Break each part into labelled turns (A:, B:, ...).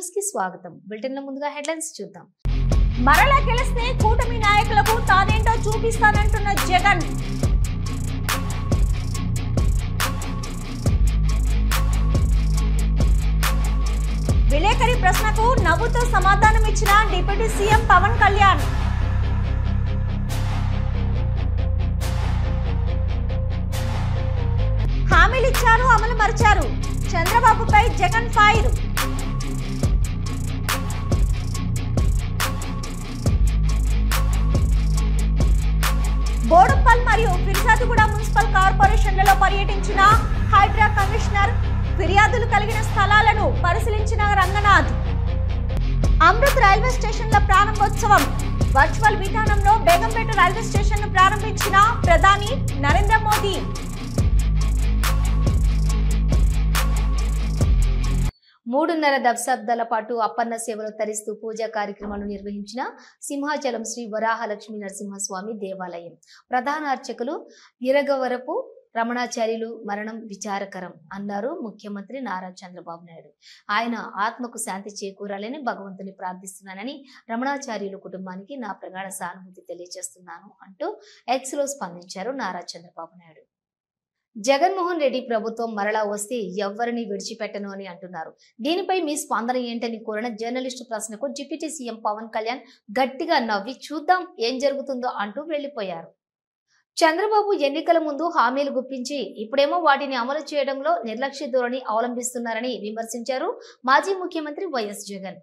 A: News కి స్వాగతం. Bulletin లో ముందుగా హెడ్లైన్స్ చూద్దాం.
B: మరలా గెలిస్తే కూటమి నాయకులకు తానేంటో చూపిస్తానంటున్న జగన్. విలేకరి ప్రశ్నకు నవ్వుతో సమాధానం ఇచ్చిన డిప్యూటీ సీఎం పవన్ కళ్యాణ్. హామీలిచ్చారు, అమలు మరిచారు. చంద్రబాబుపై జగన్ ఫైర్. బోడుప్పల్ మరియు ఫిర్జాదుగూడ మున్సిపల్ కార్పొరేషన్లలో పర్యటించిన హైడ్రా కమిషనర్. ఫిర్యాదులు కలిగిన స్థలాలను పరిశీలించిన రంగనాథ్. అమృత్ రైల్వే స్టేషన్ల ప్రారంభోత్సవం. వర్చువల్ విధానంలో బేగంపేట రైల్వే స్టేషన్ ను ప్రారంభించిన ప్రధాని నరేంద్ర మోదీ.
A: మూడున్నర దశాబ్దాల పాటు అప్పన్న సేవలు తరిస్తూ పూజా కార్యక్రమాలు నిర్వహించిన సింహాచలం శ్రీ వరాహలక్ష్మీ నరసింహస్వామి దేవాలయం ప్రధాన అర్చకులు ఇరగవరపు రమణాచార్యులు మరణం విచారకరం అన్నారు ముఖ్యమంత్రి నారా చంద్రబాబు నాయుడు. ఆయన ఆత్మకు శాంతి చేకూరాలని భగవంతుని ప్రార్థిస్తున్నానని, రమణాచార్యులు కుటుంబానికి నా ప్రగాఢ సానుభూతి తెలియజేస్తున్నాను అంటూ ఎక్స్ లో స్పందించారు నారా చంద్రబాబు నాయుడు. జగన్మోహన్ రెడ్డి ప్రభుత్వం మరలా వస్తే ఎవరిని విడిచిపెట్టను అని అంటున్నారు. దీనిపై మీ స్పందన ఏంటని కోరిన జర్నలిస్టు ప్రశ్నకు డిప్యూటీ సీఎం పవన్ కళ్యాణ్ గట్టిగా నవ్వి చూద్దాం ఏం జరుగుతుందో అంటూ వెళ్లిపోయారు. చంద్రబాబు ఎన్నికల ముందు హామీలు గుప్పించి ఇప్పుడేమో వాటిని అమలు చేయడంలో నిర్లక్ష్య ధోరణి అవలంబిస్తున్నారని విమర్శించారు మాజీ ముఖ్యమంత్రి వైఎస్ జగన్.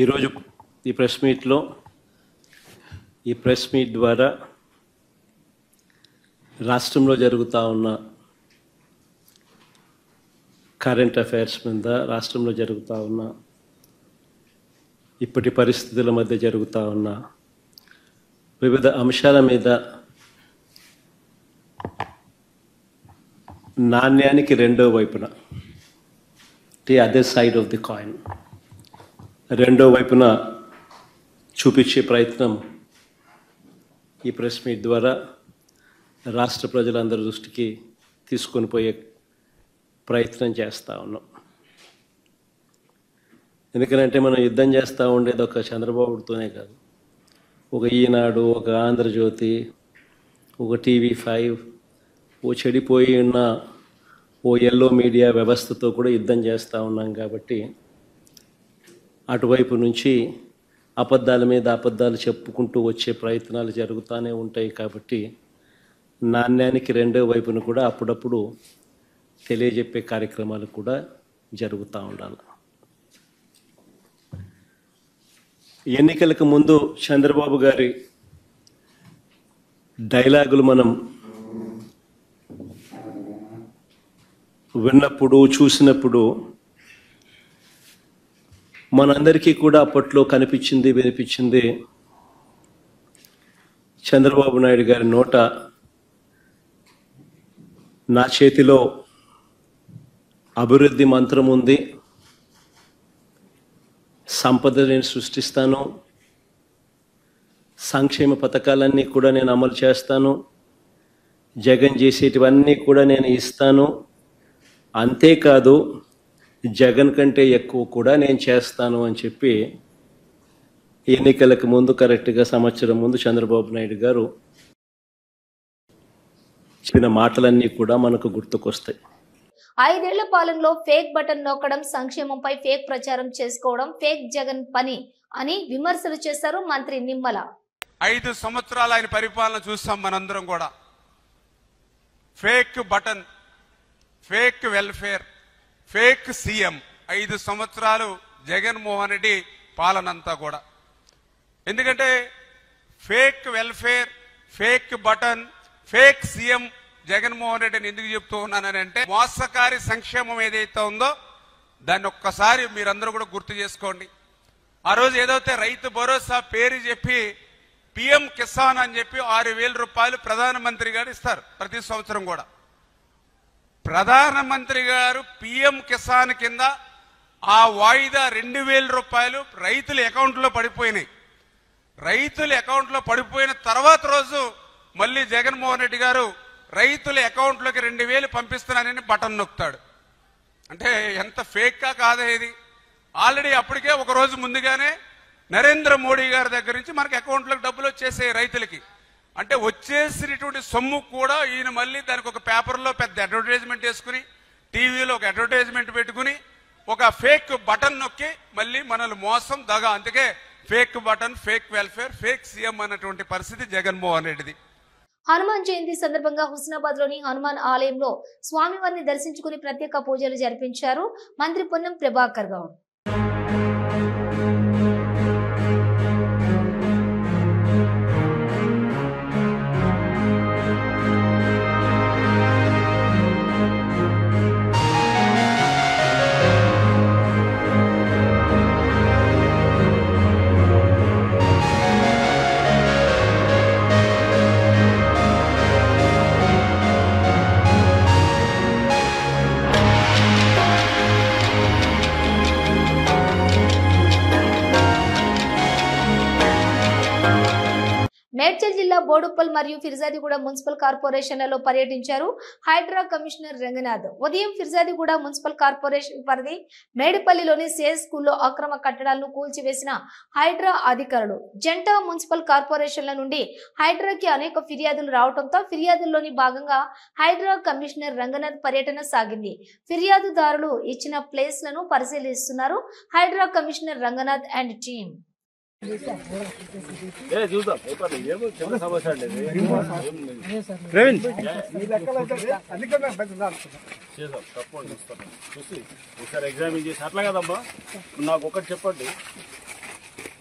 C: ఈరోజు ఈ ప్రెస్ మీట్ ద్వారా రాష్ట్రంలో జరుగుతూ ఉన్న కరెంట్ అఫైర్స్ మీద, రాష్ట్రంలో జరుగుతూ ఉన్న ఇప్పటి పరిస్థితుల మధ్య జరుగుతూ ఉన్న వివిధ అంశాల మీద నాణ్యానికి రెండో వైపున, the other side of the coin, రెండో వైపున చూపించే ప్రయత్నం ఈ ప్రెస్ మీట్ ద్వారా రాష్ట్ర ప్రజలందరి దృష్టికి తీసుకొని పోయే ప్రయత్నం చేస్తూ ఉన్నాం. ఎందుకంటే మనం యుద్ధం చేస్తూ ఉండేది ఒక చంద్రబాబుతోనే కాదు, ఒక ఈనాడు, ఒక ఆంధ్రజ్యోతి, ఒక TV5, ఓ చెడిపోయి ఉన్న ఓ ఎల్లో మీడియా వ్యవస్థతో కూడా యుద్ధం చేస్తూ ఉన్నాం. కాబట్టి అటువైపు నుంచి అబద్ధాల మీద అబద్ధాలు చెప్పుకుంటూ వచ్చే ప్రయత్నాలు జరుగుతూనే ఉంటాయి. కాబట్టి నాణ్యానికి రెండో వైపును కూడా అప్పుడప్పుడు తెలియజెప్పే కార్యక్రమాలు కూడా జరుగుతూ ఉండాలి. ఎన్నికలకు ముందు చంద్రబాబు గారి డైలాగులు మనం విన్నప్పుడు, చూసినప్పుడు మనందరికీ కూడా అప్పట్లో కనిపించింది, వినిపించింది చంద్రబాబు నాయుడు గారి నోట నా చేతిలో అభివృద్ధి మంత్రం ఉంది, సంపద నేను సృష్టిస్తాను, సంక్షేమ పథకాలన్నీ కూడా నేను అమలు చేస్తాను, జగన్ చేసేటివన్నీ కూడా నేను ఇస్తాను, అంతేకాదు జగన్ కంటే ఎక్కువ కూడా నేను చేస్తాను అని చెప్పి ఎన్నికలకు ముందు, కరెక్ట్గా సంవత్సరం ముందు చంద్రబాబు నాయుడు గారు చెప్పిన మాటలన్నీ కూడా మనకు గుర్తుకొస్తాయి.
A: 5 ఏళ్ల పాలనలో ఫేక్ బటన్ నొక్కడం, సంక్షేమంపై ఫేక్ ప్రచారం చేసుకోవడం ఫేక్ జగన్ పని అని విమర్శలు చేశారు మంత్రి నిమ్మల.
D: 5 సంవత్సరాలు ఆయన పరిపాలన చూస్తాం మనందరం కూడా. Fake button, fake welfare, fake CM, 5 సంవత్సరాలు జగన్మోహన్ రెడ్డి పాలనంతా కూడా. ఎందుకంటే fake welfare, fake button, fake CM Jaganmohan రెడ్డిని ఎందుకు చెప్తూ ఉన్నానంటే, మోసకారి సంక్షేమం ఏదైతే ఉందో దాన్ని ఒక్కసారి మీరందరూ కూడా గుర్తు చేసుకోండి. ఆ రోజు ఏదైతే రైతు భరోసా పేరు చెప్పి PM కిసాన్ అని చెప్పి 6,000 రూపాయలు ప్రధానమంత్రి గారు ఇస్తారు ప్రతి సంవత్సరం కూడా. ప్రధానమంత్రి గారు పిఎం కిసాన్ కింద ఆ వాయిదా 2000 రూపాయలు రైతుల అకౌంట్లో పడిపోయినాయి. రైతుల అకౌంట్లో పడిపోయిన తర్వాత రోజు మళ్ళీ జగన్మోహన్ రెడ్డి గారు రైతుల అకౌంట్లోకి 2000 పంపిస్తున్నానని బటన్ నొక్కుతాడు. అంటే ఎంత ఫేక్గా కాదా ఇది? ఆల్రెడీ అప్పటికే ఒక రోజు ముందుగానే నరేంద్ర మోడీ గారి దగ్గర నుంచి మనకి అకౌంట్లోకి డబ్బులు వచ్చేసాయి రైతులకి. అంటే వచ్చేసినటువంటి సొమ్ము కూడా ఈయన మళ్ళీ దానికి ఒక పేపర్లో పెద్ద అడ్వర్టైజ్మెంట్ వేసుకుని, టీవీలో ఒక అడ్వర్టైజ్మెంట్ పెట్టుకుని, ఒక ఫేక్ బటన్ నొక్కి మళ్ళీ మనల్ని మోసం దగా. అందుకే fake button, fake welfare, fake CM అన్నటువంటి పరిస్థితి జగన్మోహన్ రెడ్డిది.
A: హనుమాన్ జయంతి సందర్భంగా హుస్నాబాద్ లోని హనుమాన్ ఆలయంలో స్వామివారిని దర్శించుకుని ప్రత్యేక పూజలు జరిపించారు మంత్రి పొన్నం ప్రభాకర్ గౌడ్. మేడ్చల్ జిల్లా బోడుప్పల్ మరియు ఫిర్జాదిగూడ మున్సిపల్ కార్పొరేషన్లలో పర్యటించారు హైడ్రా కమిషనర్ రంగనాథ్. ఉదయం ఫిర్జాదిగూడ మున్సిపల్ కార్పొరేషన్ పరిధి మేడిపల్లిలోని సేజ్ స్కూల్లో అక్రమ కట్టడాలను కూల్చివేసిన హైడ్రా అధికారులు. జంట మున్సిపల్ కార్పొరేషన్ల నుండి హైడ్రాకి అనేక ఫిర్యాదులు రావడంతో ఫిర్యాదుల్లోని భాగంగా హైడ్రా కమిషనర్ రంగనాథ్ పర్యటన సాగింది. ఫిర్యాదుదారులు ఇచ్చిన ప్లేస్లను పరిశీలిస్తున్నారు HYDRAA commissioner Ranganath and team.
E: ఒకసారి ఎగ్జామిన్ చేసి అట్లా కదమ్మా, నాకు ఒకటి చెప్పండి.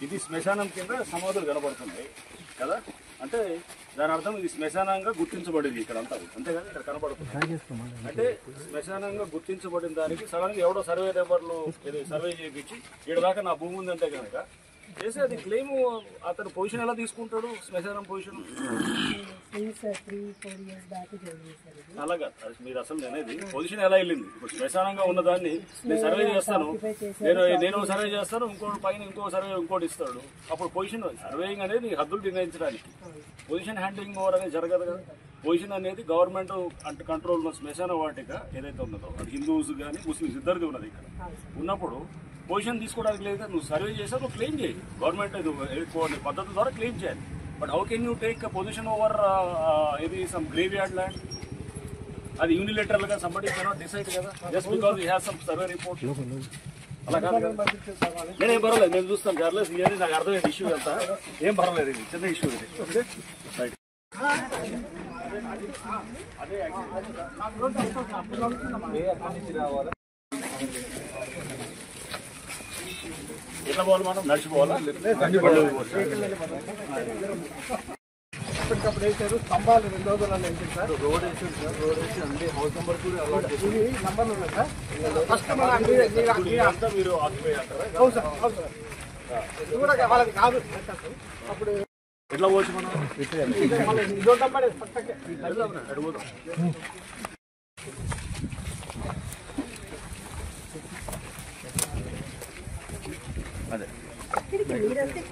E: ఇది శ్మశానం కింద సమాధులు కనబడుతున్నాయి కదా, అంటే దాని అర్థం ఇది శ్మశానంగా గుర్తించబడింది ఇక్కడ అంతా, అంతే కదా ఇక్కడ కనబడుతుంది. అంటే శ్మశానంగా గుర్తించబడిన దానికి సడన్ గా ఎవడో సర్వే నెంబర్లు సర్వే చేయించి ఇక్కడ దాకా నా భూమి ఉందంటే కనుక చేసి అది క్లెయిమ్ అతను పొజిషన్ ఎలా తీసుకుంటాడు? శ్మశానం పొజిషన్ అలాగా మీరు అసలు అనేది పొజిషన్ ఎలా వెళ్ళింది? ఇప్పుడు శ్మశానంగా ఉన్నదాన్ని నేను సర్వే చేస్తాను, నేను సర్వే చేస్తాను, ఇంకోటి పైన ఇంకో సర్వే ఇంకోటి ఇస్తాడు. అప్పుడు పొజిషన్ సర్వేయింగ్ అనేది హద్దులు నిర్ణయించడానికి, పొజిషన్ హ్యాండ్లింగ్ ఓవర్ అనేది జరగదు కదా. పొజిషన్ అనేది గవర్నమెంట్ కంట్రోల్ ఉన్న శ్మశాన వాటిక ఏదైతే ఉన్నదో అది హిందూస్ కానీ ముస్లిమ్స్ ఇద్దరిది ఉన్నది. ఇక్కడ ఉన్నప్పుడు పొజిషన్ తీసుకోవడానికి లేదు కదా, నువ్వు సర్వే చేసావు, నువ్వు క్లెయిమ్ చేయి. గవర్నమెంట్ పద్ధతుల ద్వారా క్లెయిమ్ చేయాలి. But how can you take position over ఇది సమ్ గ్రేవ్ యార్డ్ ల్యాండ్? అది యూనిలేటరల్ గా సంబడి కెనాట్ డిసైడ్ కదా, just because you have some survey report. అలా కాదు కదా. నేనేం పర్వాలేదు, నేను చూస్తాను జర్నలిస్ట్ ఇది నాకు అర్థమైంది ఇష్యూ అంతా, ఏం పర్వాలేదు, ఇది చిన్న ఇష్యూ ఇది. రైట్ ఎట్లా పోవాలి మనం? నడిచిపోవాలా?
F: ఎప్పటికప్పుడు వేసారు స్తంభాలు 2 రోజులలో వేసారు సార్. రోడ్ వేసారు సార్, రోడ్ వేసి అన్ని హౌస్ నెంబర్ కూడా అలాట్ చేసి నంబర్లు ఉన్నాయి సార్. ఫస్ట్
E: అంతా మీరు ఆక్యుపై అంటారా?
F: అవును సార్, అవును సార్. ఇది కూడా వాళ్ళది కాదు. అప్పుడు
E: ఎట్లా పోవచ్చు మనం?
F: పక్కకే
E: అడుగుదాం. అదే
F: వెంకటరెడ్డి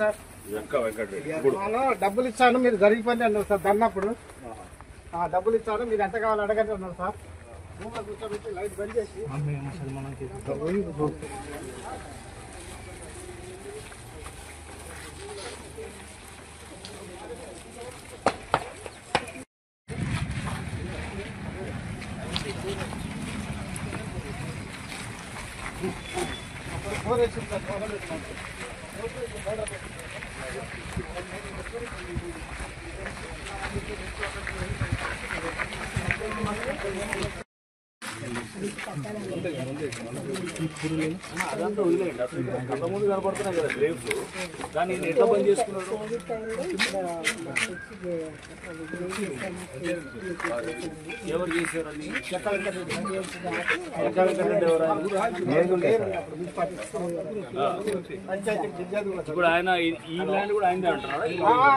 F: సార్,
E: వెంకటరెడ్డి
F: డబ్బులు ఇచ్చాను మీరు జరిగిపోయింది అన్నారు సార్. దన్నప్పుడు డబ్బులు ఇచ్చాను, మీరు ఎంత కావాలి అడగండి అన్నారు సార్. కూర్చోబెట్టి లైట్ బంద్ చేసి
E: అదంతా వదిలేయండి. అసలు అంతకుముందు కనపడుతున్నాయి కదా గ్రేవ్స్, దాన్ని ఎట్లా బంద్ చేసుకున్నారు? ఎవరు చేశారు అది? ఇప్పుడు ఆయన ఈ ల్యాండ్ కూడా ఆయనదే అంటారా?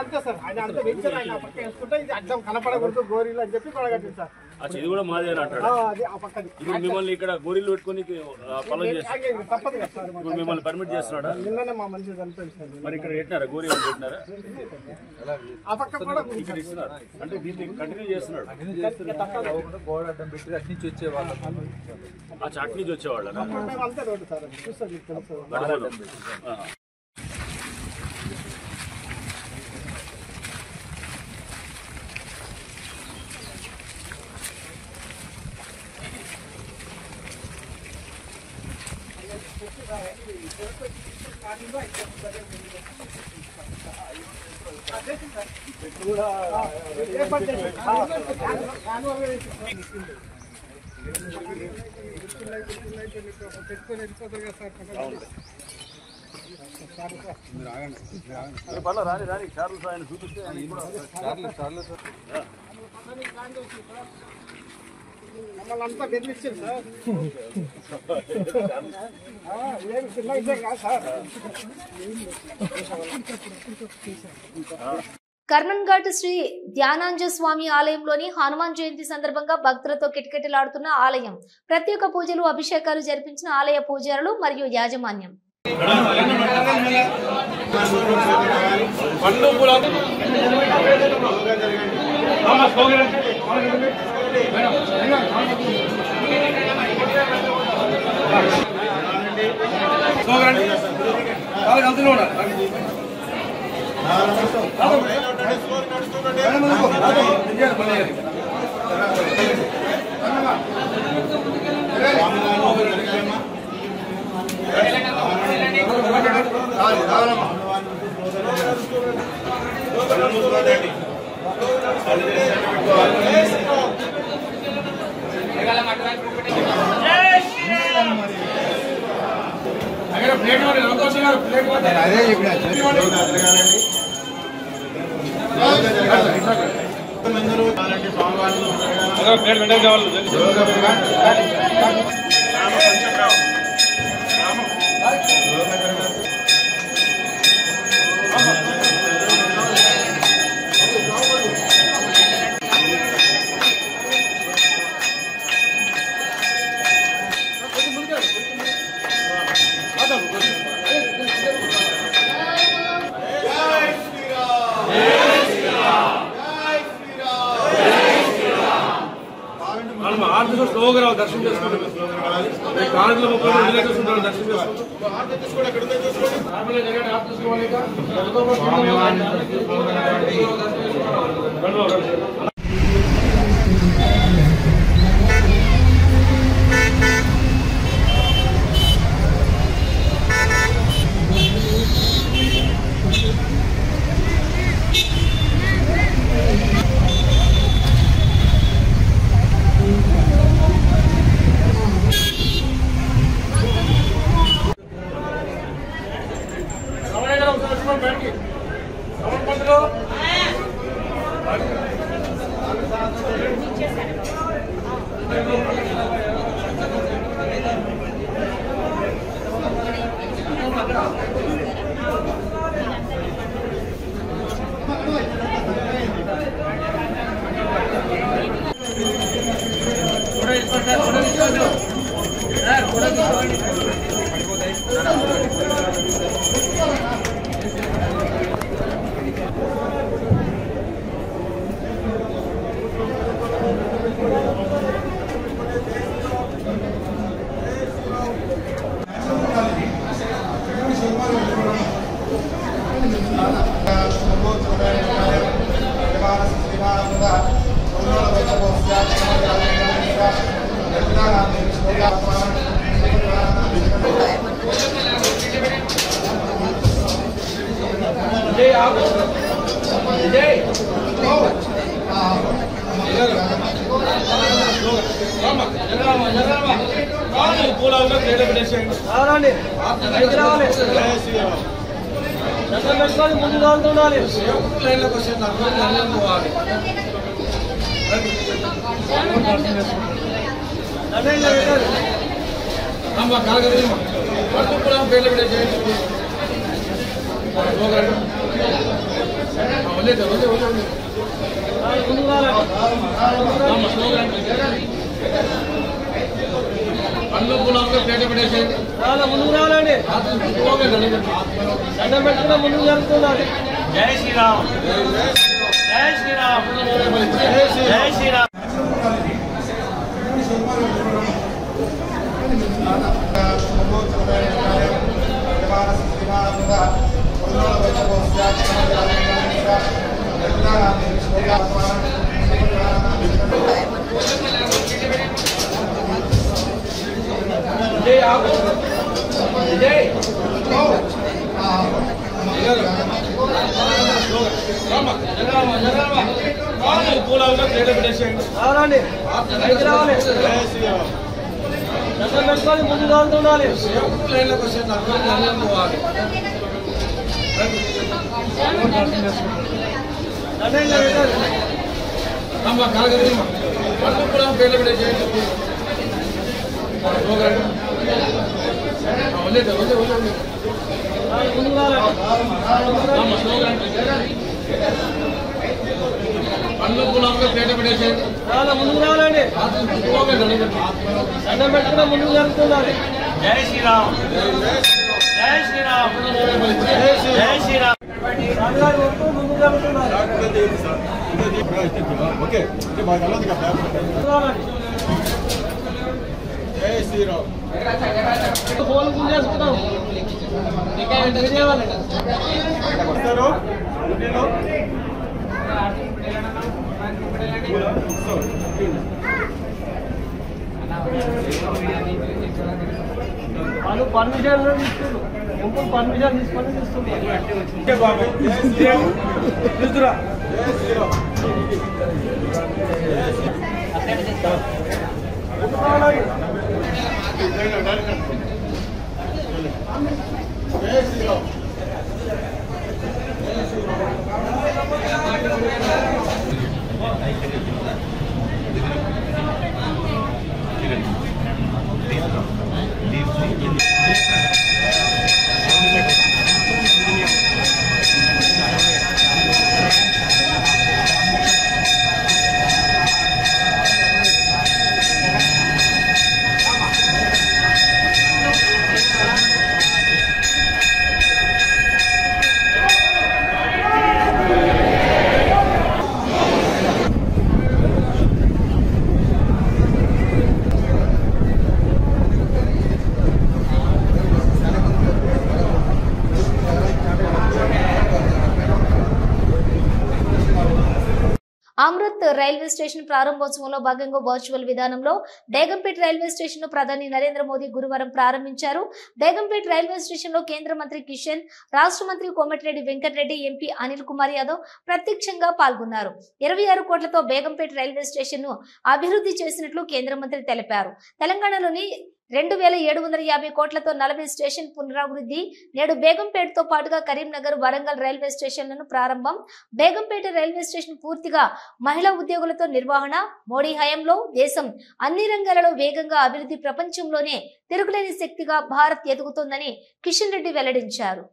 F: అంతే సార్, ఆయన అంతా వెంచర్, ఆయన పక్క వేసుకుంటే ఇది అడ్డం కనపడకూడదు గోరీలు అని చెప్పి పడగట్టింది సార్.
E: ఇది కూడా మాదే అంటాడు. ఇప్పుడు మిమ్మల్ని ఇక్కడ గోరీలు పెట్టుకుని పొలం చేస్తారు,
F: తప్పదు కదా సార్.
E: ఇప్పుడు మిమ్మల్ని పర్మిట్ చేస్తున్నాడా?
F: నిన్ననే మా మనిషి చనిపోయింది.
E: మరి ఇక్కడ పెట్టినారా గోరీలు పెట్టినారా?
F: ఆ పక్క కూడా
E: ఇక్కడ ఇస్తున్నారు అంటే దీన్ని కంటిన్యూ చేస్తున్నాడు.
G: గోడ అడ్డం పెట్టి అటు నుంచి వచ్చేవాళ్ళు,
E: ఆ చాట్ నుంచి వచ్చేవాళ్ళ
F: అంతే రోడ్డు సార్, చూస్తారు మీకు తెలుసు.
E: రాని రాని చార్లెస్ ఆయన చూపిస్తే
F: మమ్మల్ని అంతా బెదిరించారు సార్. ఏమి చిన్న విషయం కాదు సార్.
A: కర్మన్ఘాట్ శ్రీ ధ్యానాంజ స్వామి ఆలయంలోని హనుమాన్ జయంతి సందర్భంగా భక్తులతో కిటకిటలాడుతున్న ఆలయం. ప్రత్యేక పూజలు, అభిషేకాలు జరిపించిన ఆలయ పూజారులు మరియు యాజమాన్యం.
G: అదే చెప్పిన
H: స్లోగా దర్శనం చేసుకుంటాం. కాలేజీలో 30 రిలేటివ్స్ ఉంటారు, దర్శనం చేసుకుంటాం. పూలంలో ప్లేట్ పెట్టేసేయండి. ముందు కాలుతుండాలి. లైన్లోకి వచ్చే పోవాలి. అమ్మా కాలగదమ్మా పట్టు కూడా ప్లేట్ పెట్టేసేయండి. పండ్లు పూలంలో ప్లేట్ పెట్టేసేయండి. ముందుకు రావాలండి. దండం పెట్టుకున్నా ముందుకు జరుగుతున్నారు. జై శ్రీరామ్, జై శ్రీరామ్, జై శ్రీరామ్. పూలంలో ప్లేట్ పెట్టేసేయండి. రావాలి. ముందు కాలుతుండాలి. లైన్లోకి వచ్చే పోవాలి. అమ్మా కాలగదమ్మా పట్టు కూడా ప్లేట్ పెట్టేసేయండి. పండ్లు పూలంలో ప్లేట్ పెట్టేసేయండి. ముందుకు రావాలండి. దండం పెట్టుకున్నా ముందుకు జరుగుతున్నారు. జై శ్రీరామ్, జై శ్రీరామ్, జై శ్రీరామ్. ముందుకు జరుగుతున్నారు. జై శ్రీరామ్. ఫోన్ పూజ చేసుకున్నాం. వాళ్ళు పర్మిషన్ తీసుకున్నారు. టెంపుల్ పర్మిషన్ తీసుకొని తీసుకురా.
A: అమృత్ రైల్వే స్టేషన్ ప్రారంభోత్సవంలో భాగంగా వర్చువల్ విధానంలో బేగంపేట్ రైల్వే స్టేషన్ ను ప్రధాని నరేంద్ర మోదీ గురువారం ప్రారంభించారు. బేగంపేట్ రైల్వే స్టేషన్ లో కేంద్ర మంత్రి కిషన్, రాష్ట్ర మంత్రి కోమటిరెడ్డి వెంకటరెడ్డి, ఎంపీ అనిల్ కుమార్ యాదవ్ ప్రత్యక్షంగా పాల్గొన్నారు. 26 కోట్లతో బేగంపేట్ రైల్వే స్టేషన్ ను అభివృద్ధి చేసినట్లు కేంద్ర మంత్రి తెలిపారు. తెలంగాణలోని 2750 కోట్లతో 40 స్టేషన్ పునరాభివృద్ధి. నేడు బేగంపేటతో పాటుగా కరీంనగర్, వరంగల్ రైల్వే స్టేషన్లను ప్రారంభం. బేగంపేట రైల్వే స్టేషన్ పూర్తిగా మహిళా ఉద్యోగులతో నిర్వహణ. మోడీ హయాంలో దేశం అన్ని రంగాలలో వేగంగా అభివృద్ధి, ప్రపంచంలోనే తిరుగులేని శక్తిగా భారత్ ఎదుగుతోందని కిషన్ రెడ్డి వెల్లడించారు.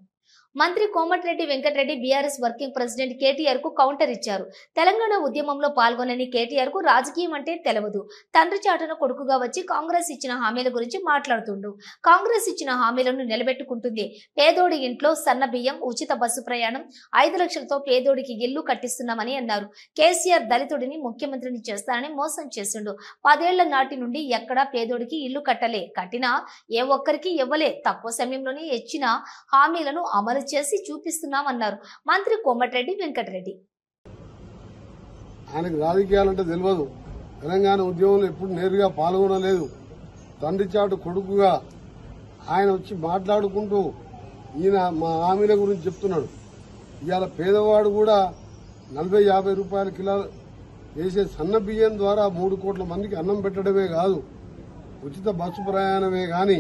A: మంత్రి Komatireddy Venkat Reddy BRS working president KTR కు కౌంటర్ ఇచ్చారు. తెలంగాణ ఉద్యమంలో పాల్గొనని కేటీఆర్ కు రాజకీయం అంటే తెలవదు. తండ్రి చాటున కొడుకుగా వచ్చి కాంగ్రెస్ ఇచ్చిన హామీల గురించి మాట్లాడుతుండు. కాంగ్రెస్ ఇచ్చిన హామీలను నిలబెట్టుకుంటుంది. పేదోడి ఇంట్లో సన్న బియ్యం, ఉచిత బస్సు ప్రయాణం, 5 లక్షలతో పేదోడికి ఇల్లు కట్టిస్తున్నామని అన్నారు. కేసీఆర్ దళితుడిని ముఖ్యమంత్రిని చేస్తానని మోసం చేస్తుండు. 10 ఏళ్ల నాటి నుండి ఎక్కడా పేదోడికి ఇల్లు కట్టలే, కట్టినా ఏ ఒక్కరికి ఇవ్వలే. తక్కువ సమయంలోనే ఇచ్చిన హామీలను అమలు చేసి చూపిస్తున్నామన్నారు మంత్రి కోమటిరెడ్డి వెంకటరెడ్డి.
I: ఆయనకు రాజకీయాలంటే తెలియదు. తెలంగాణ ఉద్యమంలో ఎప్పుడు నేరుగా పాల్గొనలేదు. తండ్రి చాటు కొడుకుగా ఆయన వచ్చి మాట్లాడుకుంటూ ఈయన మా హామీల గురించి చెప్తున్నాడు. ఇవాళ పేదవాడు కూడా 40-50 రూపాయల కిలో వేసే సన్న బియ్యం ద్వారా 3 కోట్ల మందికి అన్నం పెట్టడమే కాదు, ఉచిత బస్సు ప్రయాణమే గాని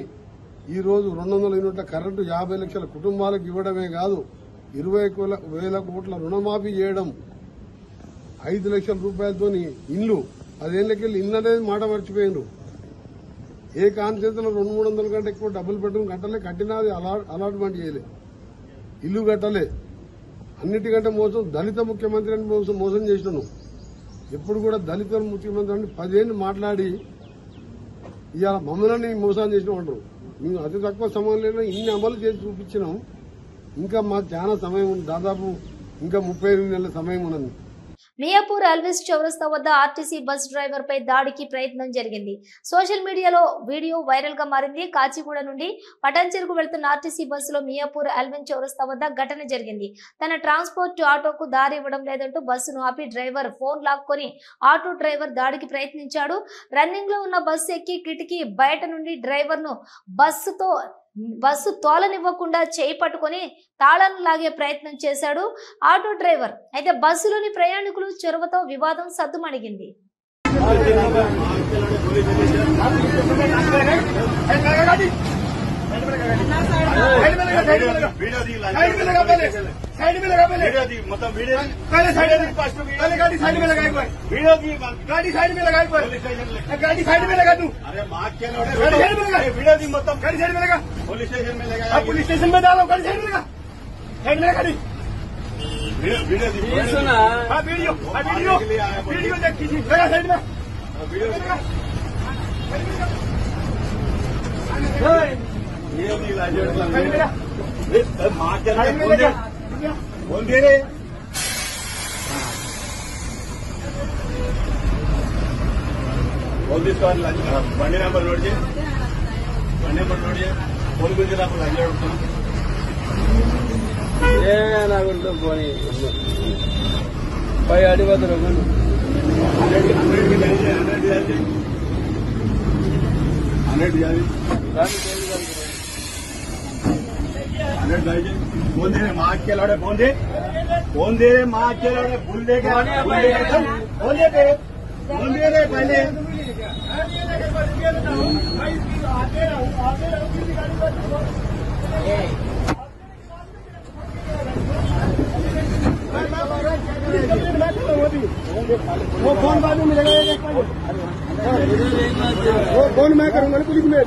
I: ఈరోజు 200 యూనిట్ల కరెంటు 50 లక్షల కుటుంబాలకు ఇవ్వడమే కాదు, 20,000 కోట్ల రుణమాఫీ చేయడం, 5 లక్షల రూపాయలతో ఇల్లు 10 ఏళ్లకెళ్ళి ఇల్లు అనేది మాట మర్చిపోయిండ్రు. ఏ కాన్స్టిట్యూన్సీలో 200-300 కంటే ఎక్కువ డబుల్ బెడ్రూమ్ కట్టలే, కట్టినది అలాట్మెంట్ చేయలే, ఇల్లు కట్టలే. అన్నిటికంటే మోసం దళిత ముఖ్యమంత్రి అని మోసం చేసినాను. ఎప్పుడు కూడా దళిత ముఖ్యమంత్రి అని 10 ఏళ్ళు మాట్లాడి ఇవాళ మమ్మల్ని మోసం చేసిన అంటారు. మేము అతి తక్కువ సమయంలో ఇన్ని అమలు చేసి చూపించినాం. ఇంకా మాకు చాలా సమయం ఉంది, దాదాపు ఇంకా 38 నెలల సమయం ఉన్నది.
A: మియాపూర్ అల్విస్ చౌరస్తా వద్ద ఆర్టీసీ బస్ డ్రైవర్ పై దాడికి ప్రయత్నం జరిగింది. సోషల్ మీడియాలో వీడియో వైరల్ గా మారింది. కాచిగూడ నుండి పటాన్చెరుకు వెళ్తున్న ఆర్టీసీ బస్సులో మియాపూర్ అల్విస్ చౌరస్తా వద్ద ఘటన జరిగింది. తన ట్రాన్స్పోర్ట్ ఆటోకు దారి ఇవ్వడం లేదంటూ బస్సును ఆపి డ్రైవర్ ఫోన్ లాక్కొని ఆటో డ్రైవర్ దాడికి ప్రయత్నించాడు. రన్నింగ్ లో ఉన్న బస్సు ఎక్కి కిటికీ బయట నుండి డ్రైవర్ ను బస్సు తోలనివ్వకుండా చేయి పట్టుకొని తాళాలను లాగే ప్రయత్నం చేశాడు ఆటో డ్రైవర్. అయితే బస్సులోని ప్రయాణికులు చొరవతో వివాదం సద్దుమణిగింది.
H: पुलिस स्टेशन में डालो, गाड़ी साइड में लगा, साइड में लगा गाड़ी। वीडियो देख कीजिए, लगा साइड में, वीडियो बोल दे रहे బండి నెంబర్ నోట్ చేయి, బండి నెంబర్ నోట్ చేయి. ఫోన్ గురించి నాకు లంచ్ అడుగుతున్నాను. పోనీ పై అడిపోతారు 100 फोन दे रहे माँ के लौड़े, फोन दे रहे माँ के लौड़े, भूल दे के फोन दे रहे पहले वो फोन बाद में मिलेगा, वो फोन मैं करूंगा ना पुलिस में।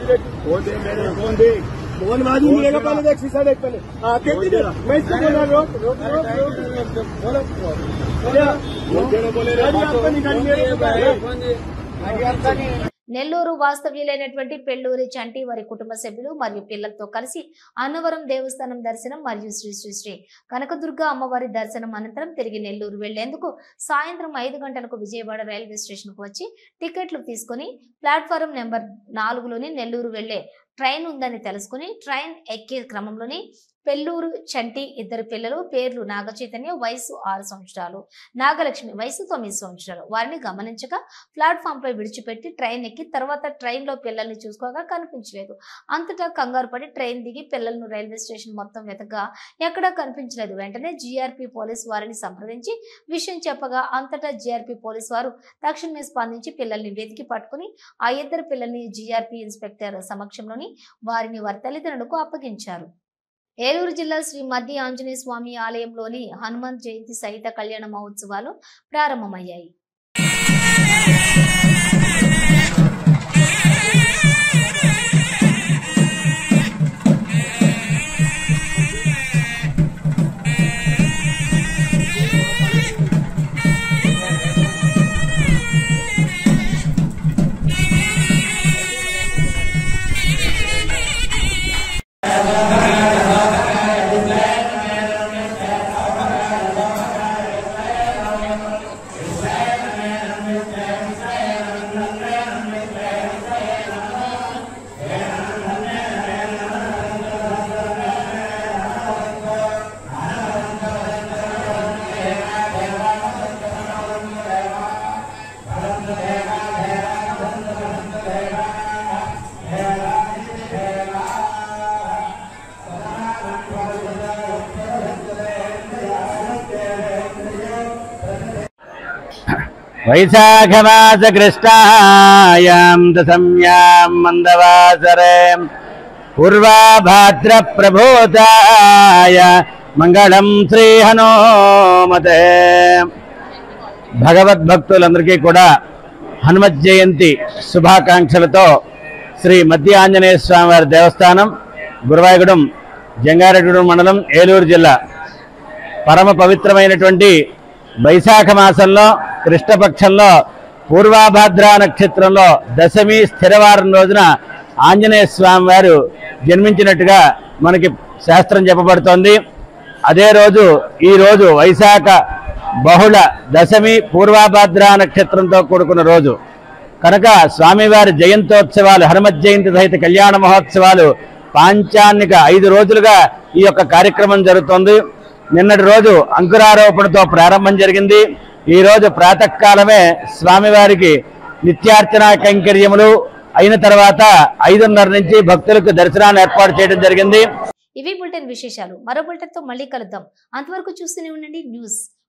H: फोन दे मेरे, फोन दे, फोन बाद में मिलेगा, पहले देख शीशा देख पहले। मैं इसको बोल रहा हूँ
A: నెల్లూరు వాస్తవ్యులైనటువంటి పెళ్లూరి చంటి వారి కుటుంబ సభ్యులు మరియు పిల్లలతో కలిసి అన్నవరం దేవస్థానం దర్శనం మరియు శ్రీ శ్రీ శ్రీ కనకదుర్గ అమ్మవారి దర్శనం అనంతరం తిరిగి నెల్లూరు వెళ్లేందుకు సాయంత్రం 5 గంటలకు విజయవాడ రైల్వే స్టేషన్ కు వచ్చి టికెట్లు తీసుకుని ప్లాట్ఫారం నెంబర్ 4లోని నెల్లూరు వెళ్లే ట్రైన్ ఉందని తెలుసుకుని ట్రైన్ ఎక్కే క్రమంలోని పెళ్లూరు చంటి ఇద్దరు పిల్లలు, పేర్లు నాగ చైతన్య వయసు 6 సంవత్సరాలు, నాగలక్ష్మి వయసు 9 సంవత్సరాలు, వారిని గమనించగా ప్లాట్ఫామ్ పై విడిచిపెట్టి ట్రైన్ ఎక్కి తర్వాత ట్రైన్ లో పిల్లల్ని చూసుకోగా కనిపించలేదు. అంతటా కంగారు పడి ట్రైన్ దిగి పిల్లలను రైల్వే స్టేషన్ మొత్తం వెతగా ఎక్కడా కనిపించలేదు. వెంటనే జీఆర్పీ పోలీస్ వారిని సంప్రదించి విషయం చెప్పగా అంతటా జీఆర్పీ పోలీస్ వారు తక్షణమే స్పందించి పిల్లల్ని వెతికి పట్టుకుని ఆ ఇద్దరు పిల్లల్ని జీఆర్పీ ఇన్స్పెక్టర్ సమక్షంలోని వారిని వారి తల్లిదండ్రులకు అప్పగించారు. ఏలూరు జిల్లా శ్రీ మధ్య ఆంజనేయ స్వామి ఆలయంలోని హనుమంత్ జయంతి సహిత కళ్యాణ మహోత్సవాలు ప్రారంభమయ్యాయి.
J: వైశాఖమాస కృష్ణాయాం దశమ్యాం మందవాసరే పూర్వాభాద్ర ప్రభూతాయ మంగళం శ్రీ హనుమతే. భగవద్భక్తులందరికీ కూడా హనుమత్ జయంతి శుభాకాంక్షలతో శ్రీ మధ్య ఆంజనేయ స్వామి వారి దేవస్థానం గురువాయగూడెం జంగారెడ్డిగూడెం మండలం ఏలూరు జిల్లా పరమ పవిత్రమైనటువంటి వైశాఖ మాసంలో కృష్ణపక్షంలో పూర్వాభాద్ర నక్షత్రంలో దశమి స్థిరవారం రోజున ఆంజనేయ స్వామి వారు జన్మించినట్టుగా మనకి శాస్త్రం చెప్పబడుతోంది. అదే రోజు ఈ రోజు వైశాఖ బహుళ దశమి పూర్వాభాద్ర నక్షత్రంతో కూడుకున్న రోజు కనుక స్వామివారి జయంతోత్సవాలు హనుమత్ జయంతి సహిత కళ్యాణ మహోత్సవాలు పాంచాన్నిక 5 రోజులుగా ఈ యొక్క కార్యక్రమం జరుగుతోంది. నిన్నటి రోజు అంకురారోపణతో ప్రారంభం జరిగింది. ఈ రోజు ప్రాతకాలమే స్వామివారికి నిత్యార్చన కైంకర్యములు అయిన తర్వాత 5:30 నుంచి భక్తులకు దర్శనాన్ని ఏర్పాటు చేయడం జరిగింది.
A: ఇవి బులెటిన్ విశేషాలు. మరో బులెటిన్ తో మళ్ళీ కలుద్దాం. అంతవరకు చూస్తూనే ఉండండి న్యూస్.